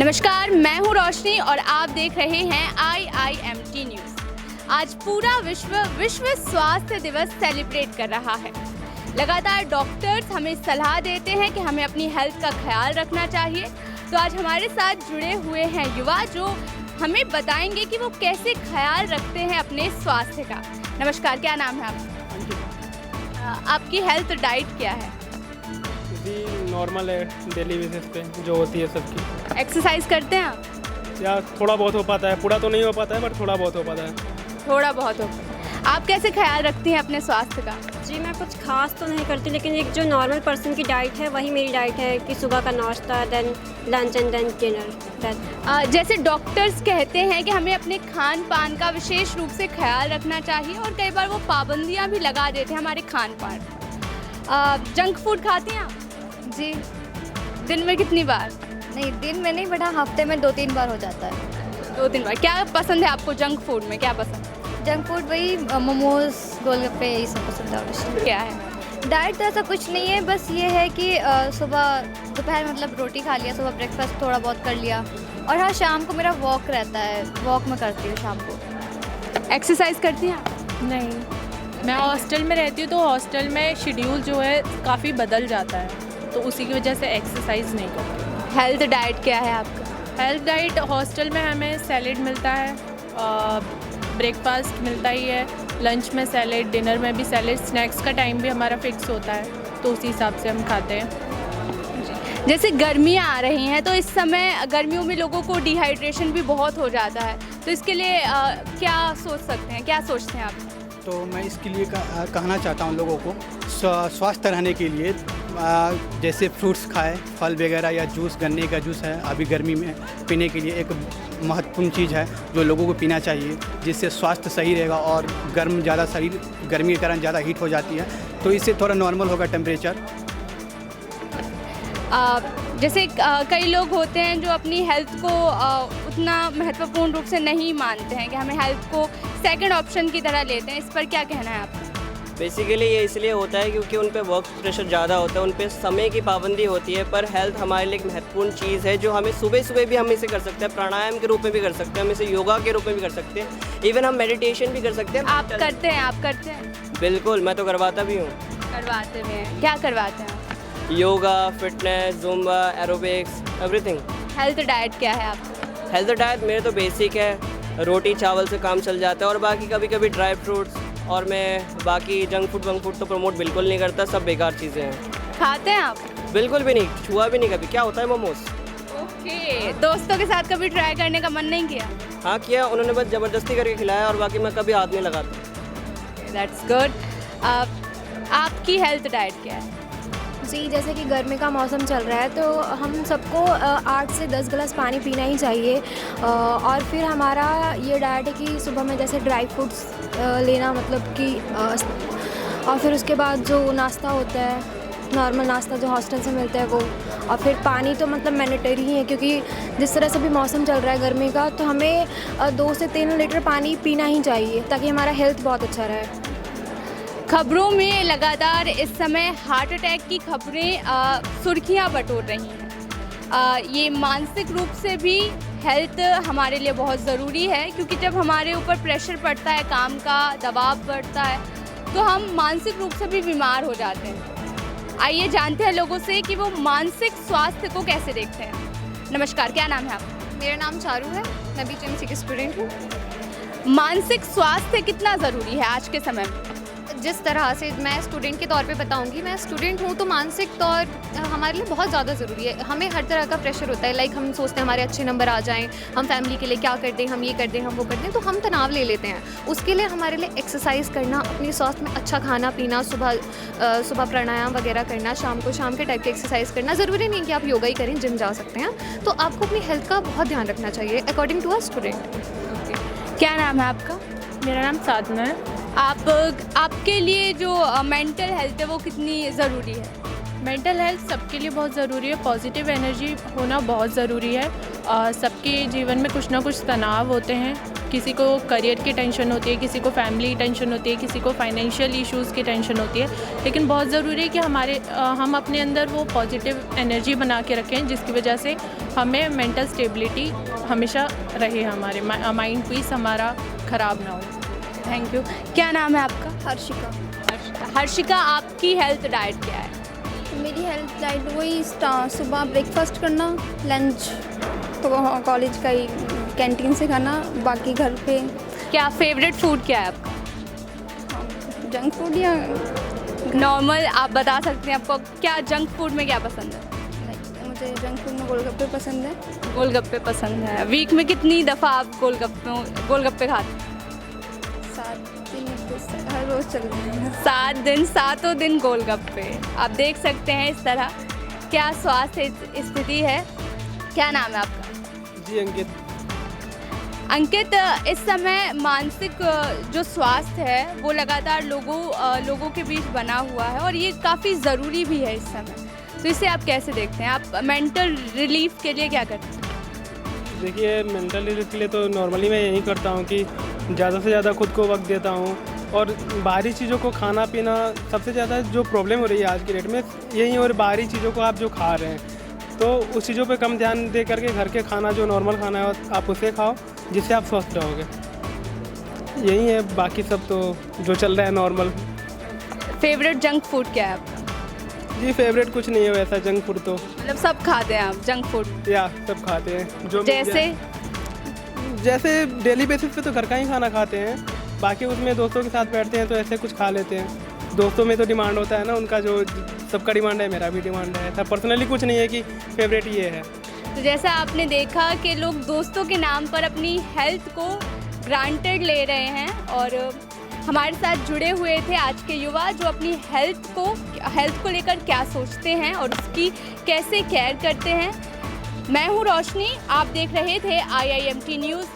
नमस्कार, मैं हूं रोशनी और आप देख रहे हैं IIMT न्यूज़। आज पूरा विश्व स्वास्थ्य दिवस सेलिब्रेट कर रहा है। लगातार डॉक्टर्स हमें सलाह देते हैं कि हमें अपनी हेल्थ का ख्याल रखना चाहिए। तो आज हमारे साथ जुड़े हुए हैं युवा जो हमें बताएंगे कि वो कैसे ख्याल रखते हैं अपने स्वास्थ्य का। नमस्कार, क्या नाम है आपका? आपकी हेल्थ डाइट क्या है? जी नॉर्मल है, डेली बेसिस पे जो होती है सबकी। एक्सरसाइज करते हैं आप? या थोड़ा बहुत हो पाता है, पूरा तो नहीं हो पाता है, पर थोड़ा बहुत हो पाता है। थोड़ा बहुत हो। आप कैसे ख्याल रखती हैं अपने स्वास्थ्य का? जी मैं कुछ खास तो नहीं करती, लेकिन एक जो नॉर्मल पर्सन की डाइट है वही मेरी डाइट है कि सुबह का नाश्ता, then lunch and then dinner. जैसे डॉक्टर्स कहते हैं कि हमें अपने खान पान का विशेष रूप से ख्याल रखना चाहिए और कई बार वो पाबंदियां भी लगा देते हैं हमारे खान पान। जंक फूड खाती हैं आप? जी दिन में कितनी बार? नहीं, दिन में नहीं, बट हफ्ते में 2-3 बार हो जाता है। 2-3 बार। क्या पसंद है आपको जंक फूड में? क्या पसंद है? जंक फूड वही मोमोज, गोलगप्पे, यही सब पसंद है। और क्या है? डाइट तो ऐसा कुछ नहीं है, बस ये है कि सुबह दोपहर मतलब रोटी खा लिया, सुबह ब्रेकफास्ट थोड़ा बहुत कर लिया, और हाँ शाम को मेरा वॉक रहता है, वॉक में करती हूँ शाम को। एक्सरसाइज करती हैं आप? नहीं, मैं हॉस्टल में रहती हूँ तो हॉस्टल में शेड्यूल जो है काफ़ी बदल जाता है, तो उसी की वजह से एक्सरसाइज नहीं करती। हेल्थ डाइट क्या है आपका? हेल्थ डाइट हॉस्टल में हमें सैलेड मिलता है, ब्रेकफास्ट मिलता ही है, लंच में सैलेड, डिनर में भी सैलेड, स्नैक्स का टाइम भी हमारा फिक्स होता है, तो उसी हिसाब से हम खाते हैं। जैसे गर्मियाँ आ रही हैं तो इस समय गर्मियों में लोगों को डिहाइड्रेशन भी बहुत हो जाता है, तो इसके लिए क्या सोच सकते हैं, क्या सोचते हैं आप? तो मैं इसके लिए कहना चाहता हूँ लोगों को स्वस्थ रहने के लिए जैसे फ्रूट्स खाएं, फल वगैरह या जूस, गन्ने का जूस है अभी गर्मी में पीने के लिए एक महत्वपूर्ण चीज़ है जो लोगों को पीना चाहिए, जिससे स्वास्थ्य सही रहेगा। और ज़्यादा शरीर गर्मी के कारण ज़्यादा हीट हो जाती है, तो इससे थोड़ा नॉर्मल होगा टेम्परेचर। जैसे कई लोग होते हैं जो अपनी हेल्थ को उतना महत्वपूर्ण रूप से नहीं मानते हैं कि हमें हेल्थ को सेकंड ऑप्शन की तरह लेते हैं, इस पर क्या कहना है आपका? बेसिकली ये इसलिए होता है क्योंकि उन पे वर्क प्रेशर ज़्यादा होता है, उन पे समय की पाबंदी होती है, पर हेल्थ हमारे लिए एक महत्वपूर्ण चीज़ है जो हमें सुबह सुबह भी हम इसे कर सकते हैं, प्राणायाम के रूप में भी कर सकते हैं, हम इसे योगा के रूप में भी कर सकते हैं, इवन हम मेडिटेशन भी कर सकते हैं। आप करते हैं? आप करते हैं? बिल्कुल, मैं तो करवाता भी हूँ। करवाते भी हैं? क्या करवाते हैं आप? Yoga, fitness, Zumba, aerobics, everything. Health diet क्या है आपका? हेल्थ डाइट मेरे तो बेसिक है, रोटी चावल से काम चल जाता है, और बाकी कभी कभी ड्राई फ्रूट्स, और मैं बाकी जंक फूड तो प्रमोट बिल्कुल नहीं करता, सब बेकार चीज़ें हैं। खाते हैं आप? बिल्कुल भी नहीं, छुआ भी नहीं कभी। क्या होता है मोमोज? ओके, दोस्तों के साथ कभी ट्राई करने का मन नहीं किया? हाँ किया, उन्होंने बस ज़बरदस्ती करके खिलाया, और बाकी मैं कभी हाथ नहीं लगाता। That's good. आपकी हेल्थ डाइट क्या है? जी जैसे कि गर्मी का मौसम चल रहा है तो हम सबको 8 से 10 गिलास पानी पीना ही चाहिए, और फिर हमारा ये डाइट है कि सुबह में जैसे ड्राई फ्रूट्स लेना, मतलब कि और फिर उसके बाद जो नाश्ता होता है, नॉर्मल नाश्ता जो हॉस्टल से मिलता है वो, और फिर पानी तो मतलब मैंडेटरी ही है, क्योंकि जिस तरह से भी मौसम चल रहा है गर्मी का, तो हमें 2 से 3 लीटर पानी पीना ही चाहिए ताकि हमारा हेल्थ बहुत अच्छा रहे। खबरों में लगातार इस समय हार्ट अटैक की खबरें सुर्खियां बटोर रही हैं। ये मानसिक रूप से भी हेल्थ हमारे लिए बहुत ज़रूरी है, क्योंकि जब हमारे ऊपर प्रेशर पड़ता है, काम का दबाव बढ़ता है, तो हम मानसिक रूप से भी बीमार हो जाते हैं। आइए जानते हैं लोगों से कि वो मानसिक स्वास्थ्य को कैसे देखते हैं। नमस्कार, क्या नाम है आपका? मेरा नाम चारू है, मैं BHMC की स्टूडेंट हूँ। मानसिक स्वास्थ्य कितना ज़रूरी है आज के समय में? जिस तरह से मैं स्टूडेंट के तौर पे बताऊंगी, मैं स्टूडेंट हूँ तो मानसिक तौर हमारे लिए बहुत ज़्यादा ज़रूरी है। हमें हर तरह का प्रेशर होता है, लाइक हम सोचते हैं हमारे अच्छे नंबर आ जाएं, हम फैमिली के लिए क्या कर दें, हम ये कर दें, हम वो कर दें, तो हम तनाव ले लेते हैं। उसके लिए हमारे लिए एक्सरसाइज करना, अपने स्वास्थ्य में अच्छा खाना पीना, सुबह प्राणायाम वगैरह करना, शाम के टाइप की एक्सरसाइज करना, ज़रूरी नहीं कि आप योगा ही करें, जिम जा सकते हैं। तो आपको अपनी हेल्थ का बहुत ध्यान रखना चाहिए अकॉर्डिंग टू अ स्टूडेंट। क्या नाम है आपका? मेरा नाम साधना है। आपके लिए जो मेंटल हेल्थ है वो कितनी ज़रूरी है? मेंटल हेल्थ सबके लिए बहुत ज़रूरी है, पॉजिटिव एनर्जी होना बहुत ज़रूरी है। सबके जीवन में कुछ ना कुछ तनाव होते हैं, किसी को करियर की टेंशन होती है, किसी को फैमिली टेंशन होती है, किसी को फाइनेंशियल इश्यूज़ की टेंशन होती है, लेकिन बहुत ज़रूरी है कि हम अपने अंदर वो पॉजिटिव एनर्जी बना के रखें जिसकी वजह से हमें मेंटल स्टेबिलिटी हमेशा रहे, हमारे माइंड पीस हमारा ख़राब ना हो। Thank you. क्या नाम है आपका? हर्षिका। हर्षिका, आपकी हेल्थ डाइट क्या है? मेरी हेल्थ डाइट वही सुबह ब्रेकफास्ट करना, लंच तो कॉलेज का ही कैंटीन से खाना, बाकी घर पे क्या फेवरेट फूड क्या है आपका? जंक फूड या नॉर्मल आप बता सकते हैं, आपको क्या जंक फूड में क्या पसंद है? मुझे जंक फूड में गोलगप्पे पसंद है। गोलगप्पे पसंद है। वीक में कितनी दफ़ा आप गोलगप्पे खाते हैं? 7 दिन हर रोज़ चल रहे हैं। 7 दिन, सातों दिन गोलगप्पे। आप देख सकते हैं इस तरह क्या स्वास्थ्य स्थिति है। क्या नाम है आपका? जी अंकित। अंकित, इस समय मानसिक जो स्वास्थ्य है वो लगातार लोगों के बीच बना हुआ है और ये काफ़ी ज़रूरी भी है इस समय, तो इसे आप कैसे देखते हैं? आप मेंटल रिलीफ के लिए क्या करते हैं? देखिए, मेंटल रिलीफ के लिए तो नॉर्मली मैं यही करता हूँ कि ज़्यादा से ज़्यादा खुद को वक्त देता हूँ और बाहरी चीज़ों को खाना पीना, सबसे ज़्यादा जो प्रॉब्लम हो रही है आज की डेट में यही, और बाहरी चीज़ों को आप जो खा रहे हैं तो उस चीज़ों पे कम ध्यान दे करके घर के खाना जो नॉर्मल खाना है आप उसे खाओ जिससे आप स्वस्थ रहोगे। यही है, बाकी सब तो जो चल रहा है नॉर्मल। फेवरेट जंक फूड क्या है आपका? जी फेवरेट कुछ नहीं है वैसा जंक फूड तो, मतलब सब खाते हैं आप जंक फूड? या सब खाते हैं जो जैसे डेली बेसिस पे तो घर का ही खाना खाते हैं, बाकी उसमें दोस्तों के साथ बैठते हैं तो ऐसे कुछ खा लेते हैं। दोस्तों में तो डिमांड होता है ना उनका, जो सबका डिमांड है मेरा भी डिमांड है, ऐसा पर्सनली कुछ नहीं है कि फेवरेट ये है। तो जैसा आपने देखा कि लोग दोस्तों के नाम पर अपनी हेल्थ को ग्रांटेड ले रहे हैं और हमारे साथ जुड़े हुए थे आज के युवा जो अपनी हेल्थ को लेकर क्या सोचते हैं और उसकी कैसे केयर करते हैं। मैं हूँ रोशनी, आप देख रहे थे IIMT न्यूज़।